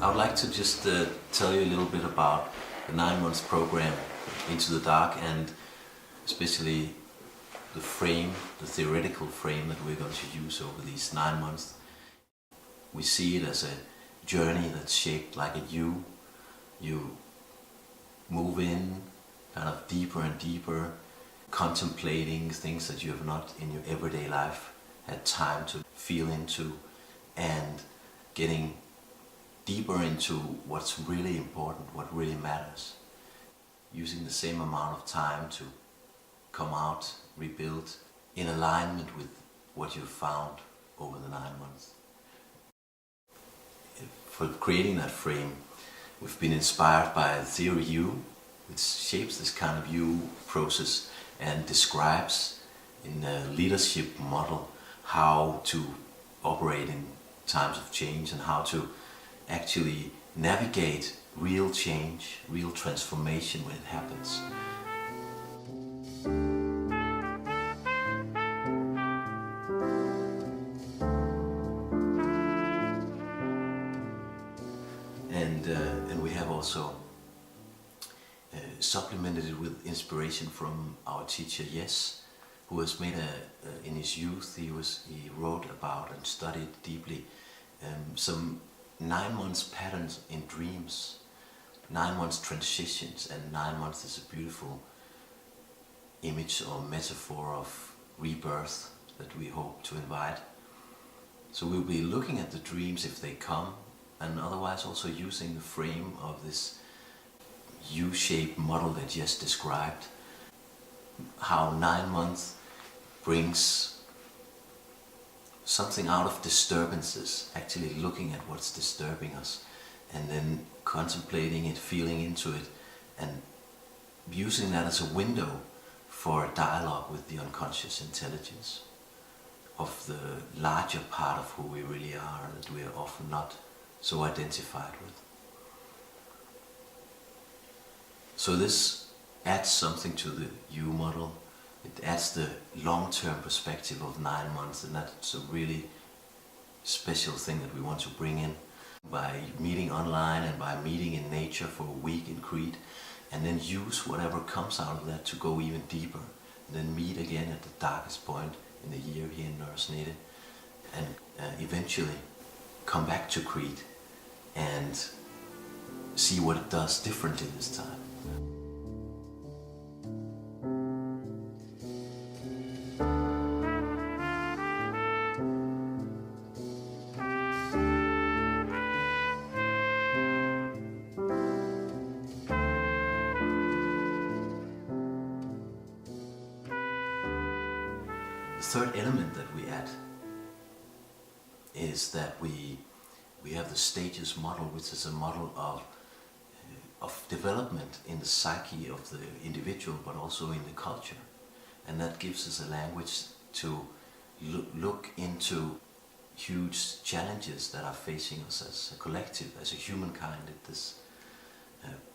I would like to just tell you a little bit about the 9 months program Into the Dark, and especially the frame, the theoretical frame that we're going to use over these 9 months. We see it as a journey that's shaped like a U. You move in kind of deeper and deeper, contemplating things that you have not in your everyday life had time to feel into, and getting deeper into what's really important, what really matters. Using the same amount of time to come out, rebuild, in alignment with what you've found over the 9 months. For creating that frame, we've been inspired by the theory U, which shapes this kind of U process and describes in a leadership model how to operate in times of change and how to actually navigate real change, real transformation when it happens. And we have also supplemented it with inspiration from our teacher Yes, who has made in his youth he wrote about and studied deeply some 9 months patterns in dreams, 9 months transitions, and 9 months is a beautiful image or metaphor of rebirth that we hope to invite. So we'll be looking at the dreams if they come, and otherwise also using the frame of this U-shaped model that Jess described, how 9 months brings something out of disturbances, actually looking at what's disturbing us and then contemplating it, feeling into it, and using that as a window for a dialogue with the unconscious intelligence of the larger part of who we really are that we are often not so identified with. So this adds something to the U model. It adds the long-term perspective of 9 months, and that's a really special thing that we want to bring in by meeting online and by meeting in nature for a week in Crete, and then use whatever comes out of that to go even deeper, and then meet again at the darkest point in the year here in Nørresnede, and eventually come back to Crete and see what it does differently this time. The third element that we add is that we have the stages model, which is a model of development in the psyche of the individual, but also in the culture, and that gives us a language to look into huge challenges that are facing us as a collective, as a humankind at this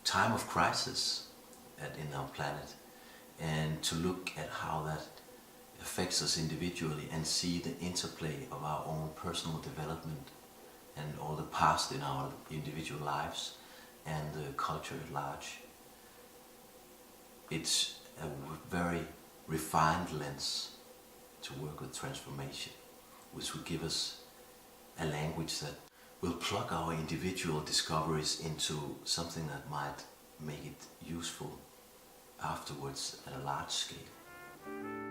time of crisis in our planet, and to look at how that affects us individually and see the interplay of our own personal development and all the past in our individual lives and the culture at large. It's a very refined lens to work with transformation, which will give us a language that will plug our individual discoveries into something that might make it useful afterwards at a large scale.